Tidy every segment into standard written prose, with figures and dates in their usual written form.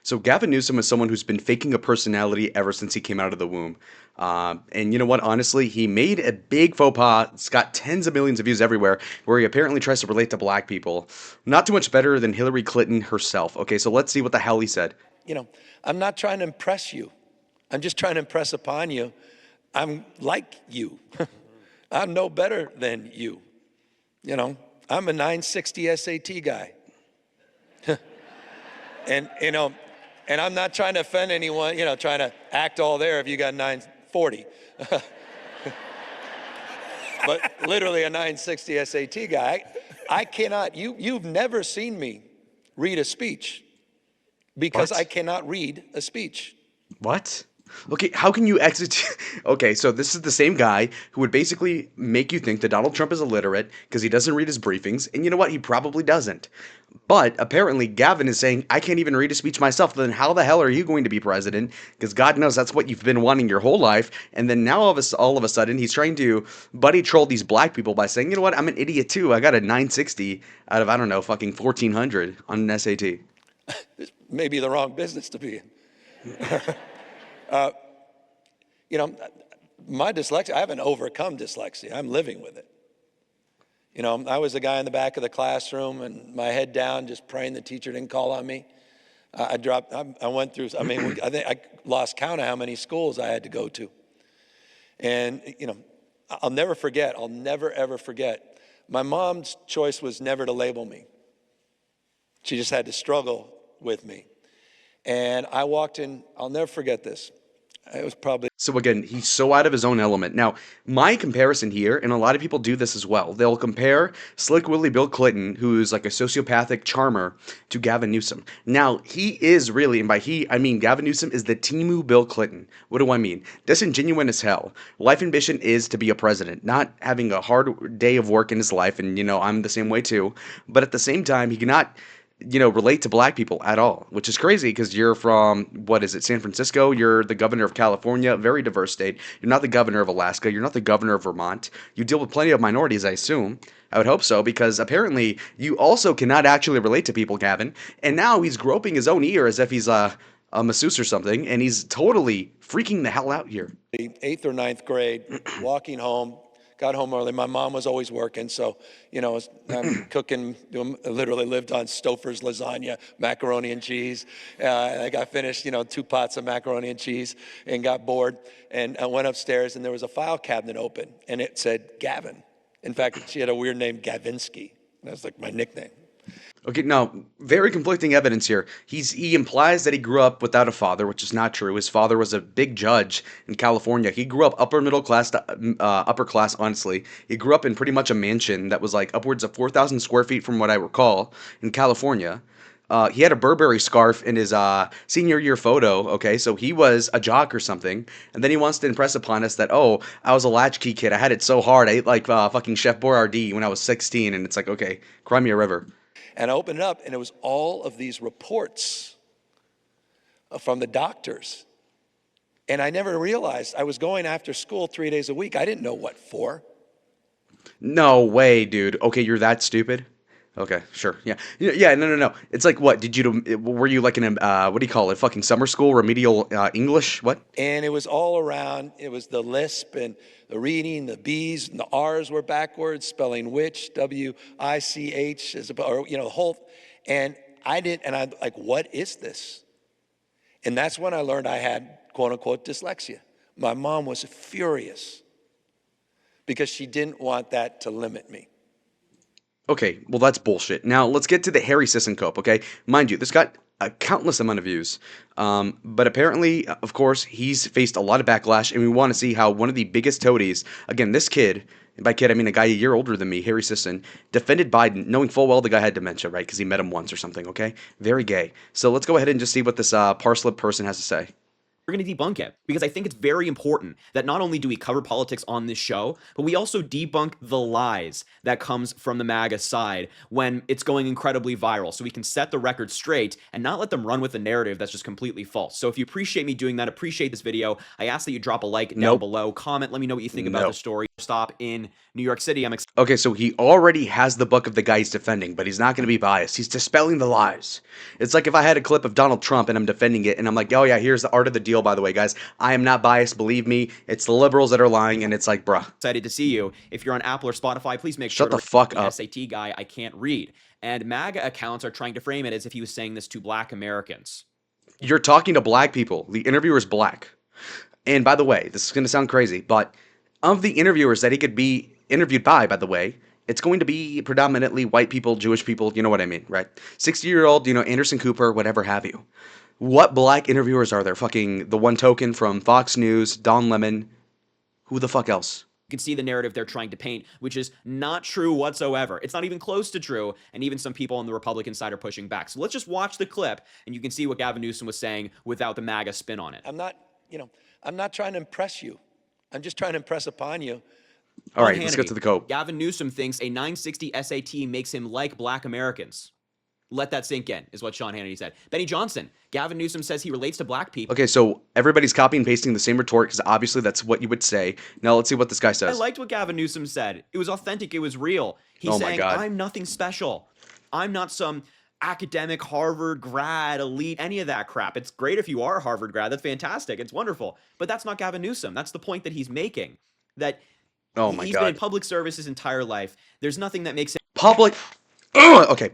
So Gavin Newsom is someone who's been faking a personality ever since he came out of the womb. And you know what? Honestly, he made a big faux pas. It's got tens of millions of views everywhere, where he apparently tries to relate to black people. Not too much better than Hillary Clinton herself. Okay, so let's see what the hell he said. You know, I'm not trying to impress you. I'm just trying to impress upon you. I'm like you. I'm no better than you. You know, I'm a 960 SAT guy. And, and I'm not trying to offend anyone, trying to act all there if you got 940. But literally a 960 SAT guy. I cannot, you've never seen me read a speech because What? I cannot read a speech. What? Okay, how can you exit? Okay, so this is the same guy who would basically make you think that Donald Trump is illiterate because he doesn't read his briefings, and you know what? He probably doesn't. But apparently, Gavin is saying, I can't even read a speech myself. Then how the hell are you going to be president? Because God knows that's what you've been wanting your whole life. And then now all of a sudden, he's trying to buddy troll these black people by saying, you know what? I'm an idiot too. I got a 960 out of, I don't know, fucking 1400 on an SAT. This may be the wrong business to be in. You know, my dyslexia, I haven't overcome dyslexia. I'm living with it. You know, I was the guy in the back of the classroom and my head down, just praying the teacher didn't call on me. I went through, I mean, I think I lost count of how many schools I had to go to. And, I'll never forget, I'll never ever forget. My mom's choice was never to label me. She just had to struggle with me. And I walked in, I'll never forget this. It was probably. So again, he's so out of his own element. Now, my comparison here, and a lot of people do this as well, they'll compare Slick Willie Bill Clinton, who's like a sociopathic charmer, to Gavin Newsom. Now, he is really, and by he, I mean Gavin Newsom is the Timu Bill Clinton. What do I mean? Disingenuous as hell. Life ambition is to be a president, not having a hard day of work in his life, and I'm the same way too. But at the same time, he cannot relate to black people at all, which is crazy because you're from, what is it, San Francisco? You're the governor of California, very diverse state. You're not the governor of Alaska. You're not the governor of Vermont. You deal with plenty of minorities, I assume. I would hope so, because apparently you also cannot actually relate to people, Gavin. And now he's groping his own ear as if he's a masseuse or something, and he's totally freaking the hell out here. 8th or 9th grade, walking home. Got home early. My mom was always working, so I'm cooking. Literally lived on Stouffer's lasagna, macaroni and cheese. I got finished, 2 pots of macaroni and cheese, and got bored. And I went upstairs, and there was a file cabinet open, and it said Gavin. In fact, she had a weird name, Gavinsky. That's like my nickname. Okay, now, very conflicting evidence here. He implies that he grew up without a father, which is not true. His father was a big judge in California. He grew up upper middle class to upper class, honestly. He grew up in pretty much a mansion that was like upwards of 4,000 square feet from what I recall in California. He had a Burberry scarf in his senior year photo, okay, so he was a jock or something, and then he wants to impress upon us that, oh, I was a latchkey kid, I had it so hard, I ate like fucking Chef Boyardee when I was 16, and it's like, okay, cry me a river. And I opened it up, and it was all of these reports from the doctors. And I never realized I was going after school 3 days a week. I didn't know what for. No way, dude. Okay, you're that stupid? Okay, sure. Yeah. Yeah, no. It's like, what? Were you like in a, what do you call it? Fucking summer school, remedial English? What? And it was all around. It was the lisp and the reading, the B's and the R's were backwards, spelling which, W-I-C-H, or, the whole, and I'm like, what is this? And that's when I learned I had, quote unquote, dyslexia. My mom was furious because she didn't want that to limit me. Okay, well, that's bullshit. Now, let's get to the Harry Sisson cope, okay? Mind you, this got a countless amount of views. But apparently, of course, he's faced a lot of backlash, and we want to see how one of the biggest toadies, again, this kid, and by kid, I mean a guy a year older than me, Harry Sisson, defended Biden, knowing full well the guy had dementia, right? Because he met him once or something, okay? Very gay. So let's go ahead and just see what this parslip person has to say. We're going to debunk it because I think it's very important that not only do we cover politics on this show, but we also debunk the lies that comes from the MAGA side when it's going incredibly viral, so we can set the record straight and not let them run with a narrative that's just completely false. So if you appreciate me doing that, appreciate this video, I ask that you drop a like down below, comment, let me know what you think about the story. stop in New York City. I'm Okay, so he already has the book of the guy he's defending, but he's not going to be biased. He's dispelling the lies. It's like if I had a clip of Donald Trump and I'm defending it, and I'm like, oh yeah, here's the art of the deal, by the way, guys. I am not biased, believe me. It's the liberals that are lying, and it's like, bruh, excited to see you. If you're on Apple or Spotify, please make sure shut to the fuck the up. SAT guy I can't read. And MAGA accounts are trying to frame it as if he was saying this to black Americans. You're talking to black people. The interviewer is black. And by the way, this is going to sound crazy, but of the interviewers that he could be interviewed by the way, it's going to be predominantly white people, Jewish people, you know what I mean, right? 60-year-old, Anderson Cooper, whatever have you. What black interviewers are there? Fucking the one token from Fox News, Don Lemon. Who the fuck else? You can see the narrative they're trying to paint, which is not true whatsoever. It's not even close to true, and even some people on the Republican side are pushing back. So let's just watch the clip, and you can see what Gavin Newsom was saying without the MAGA spin on it. I'm not trying to impress you. I'm just trying to impress upon you. All right, let's get to the quote. Gavin Newsom thinks a 960 SAT makes him like black Americans. Let that sink in, is what Sean Hannity said. Benny Johnson, Gavin Newsom says he relates to black people. Okay, so everybody's copying and pasting the same retort because obviously that's what you would say. Now let's see what this guy I says. liked what Gavin Newsom said. It was authentic. It was real. He's Oh my saying, God. I'm nothing special. I'm not some academic Harvard grad, elite, any of that crap. It's great if you are a Harvard grad. That's fantastic. It's wonderful. But that's not Gavin Newsom. That's the point that he's making. That Oh my he's been in God. public service his entire life. There's nothing that makes him Public. Ugh, okay.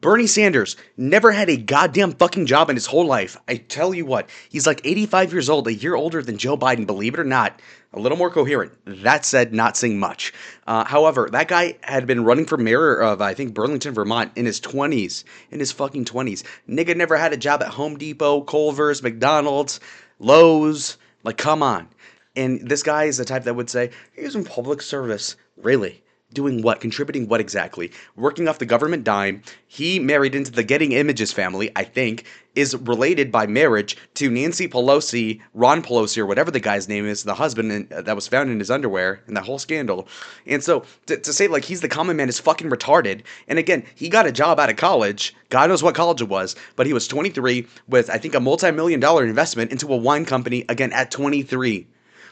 Bernie Sanders never had a goddamn fucking job in his whole life. I tell you what, he's like 85 years old, a year older than Joe Biden, believe it or not. A little more coherent. That said, not saying much. However, that guy had been running for mayor of, I think, Burlington, Vermont in his 20s. In his fucking 20s. Nigga never had a job at Home Depot, Culver's, McDonald's, Lowe's. Like, come on. And this guy is the type that would say, he's in public service. Really? Doing what? Contributing what exactly? Working off the government dime. He married into the Getting Images family, I think, is related by marriage to Nancy Pelosi, Ron Pelosi, or whatever the guy's name is, the husband that was found in his underwear in that whole scandal. And so to say like he's the common man is fucking retarded. And again, he got a job out of college. God knows what college it was, but he was 23 with, I think, a multi-million-dollar investment into a wine company, again, at 23.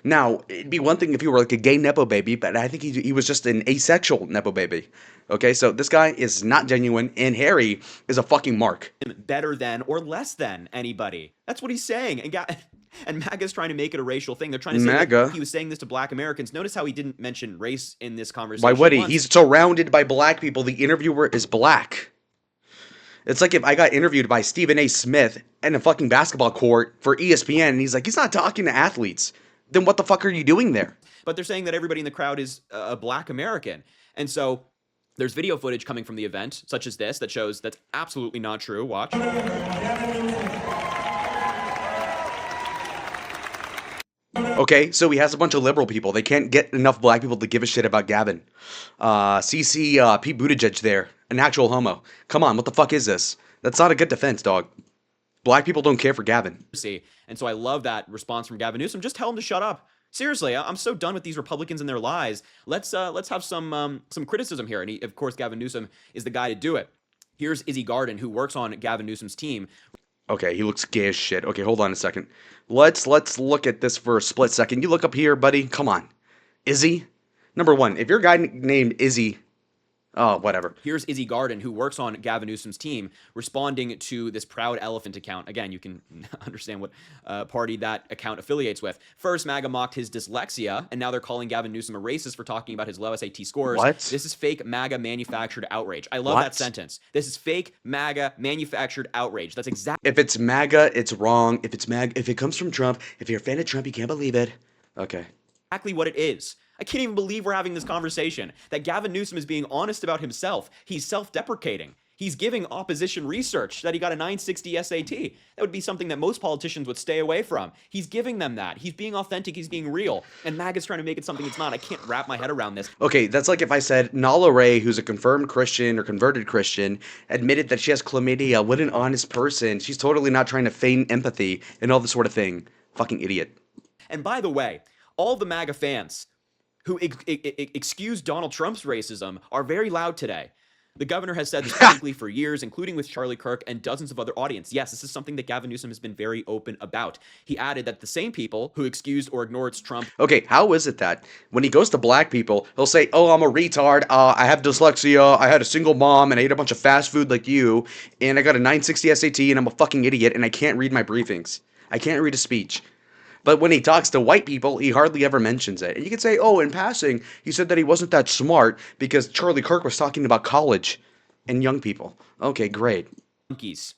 Now, it'd be one thing if you were like a gay Nepo baby, but I think he was just an asexual Nepo baby. Okay, so this guy is not genuine, and Harry is a fucking mark. better than or less than anybody. That's what he's saying. And MAGA's trying to make it a racial thing. They're trying to say that he was saying this to black Americans. Notice how he didn't mention race in this conversation. Why would he? He's surrounded by black people. The interviewer is black. It's like if I got interviewed by Stephen A. Smith in a fucking basketball court for ESPN, and he's like, he's not talking to athletes. Then what the fuck are you doing there? But they're saying that everybody in the crowd is a black American. And so there's video footage coming from the event, such as this, that shows that's absolutely not true. Watch. Okay, so he has a bunch of liberal people. They can't get enough black people to give a shit about Gavin. CC Pete Buttigieg there, an actual homo. Come on, what the fuck is this? That's not a good defense, dog. Black people don't care for Gavin. And so I love that response from Gavin Newsom. Just tell him to shut up. Seriously, I'm so done with these Republicans and their lies. Let's have some criticism here. And of course, Gavin Newsom is the guy to do it. Here's Izzy Garden, who works on Gavin Newsom's team. Okay, he looks gay as shit. Okay, hold on a second. Let's look at this for a split second. You look up here, buddy. Come on. Izzy? Number one, if you're a guy named Izzy, oh, whatever. Here's Izzy Garden, who works on Gavin Newsom's team, responding to this Proud Elephant account. Again, you can understand what party that account affiliates with. First, MAGA mocked his dyslexia, and now they're calling Gavin Newsom a racist for talking about his low SAT scores. What? This is fake MAGA manufactured outrage. I love that sentence. This is fake MAGA manufactured outrage. That's exactly. If it's MAGA, it's wrong. If it's MAGA, if it comes from Trump, if you're a fan of Trump, you can't believe it. Okay. Exactly what it is. I can't even believe we're having this conversation. That Gavin Newsom is being honest about himself. He's self-deprecating. He's giving opposition research that he got a 960 SAT. That would be something that most politicians would stay away from. He's giving them that. He's being authentic. He's being real. And MAGA's trying to make it something it's not. I can't wrap my head around this. Okay, that's like if I said Nala Ray, who's a confirmed Christian or converted Christian, admitted that she has chlamydia. What an honest person. She's totally not trying to feign empathy and all this sort of thing. Fucking idiot. And by the way, all the MAGA fans who excuse Donald Trump's racism are very loud today. The governor has said this publicly for years, including with Charlie Kirk and dozens of other audience. Yes, this is something that Gavin Newsom has been very open about. He added that the same people who excused or ignored Trump. Okay, how is it that when he goes to black people, he'll say, "Oh, I'm a retard. I have dyslexia. I had a single mom, and I ate a bunch of fast food like you, and I got a 960 SAT, and I'm a fucking idiot, and I can't read my briefings. I can't read a speech." But when he talks to white people, he hardly ever mentions it. And you could say, "Oh, in passing, he said that he wasn't that smart because Charlie Kirk was talking about college and young people." Okay, great. Monkeys.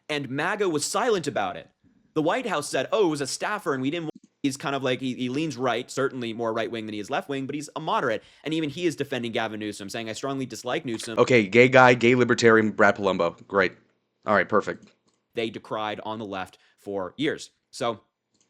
And MAGA was silent about it. The White House said, "Oh, it was a staffer, and we didn't." He's kind of like he leans right, certainly more right wing than he is left wing, but he's a moderate, and even he is defending Gavin Newsom, saying, "I strongly dislike Newsom." Okay, gay guy, gay libertarian, Brad Palumbo. Great. All right, perfect. They decried on the left for years. So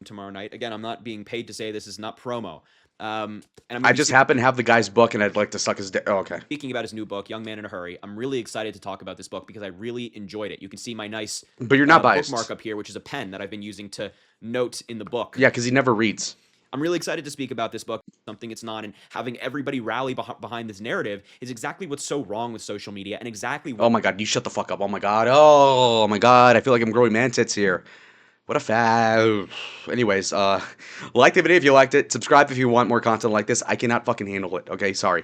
tomorrow night, again, I'm not being paid to say this is not promo. And I just happen to have the guy's book, and I'd like to suck his dick. Oh, okay. Speaking about his new book, Young Man in a Hurry, I'm really excited to talk about this book because I really enjoyed it. You can see my nice But you're not biased. bookmark up here, which is a pen that I've been using to note in the book. Yeah, because he never reads. I'm really excited to speak about this book, something it's not, and having everybody rally behind this narrative is exactly what's so wrong with social media and exactly Oh my god, you shut the fuck up. Oh my god. Oh my god. I feel like I'm growing man tits here. What a fab. Anyways, like the video if you liked it. Subscribe if you want more content like this. I cannot fucking handle it. Okay, sorry.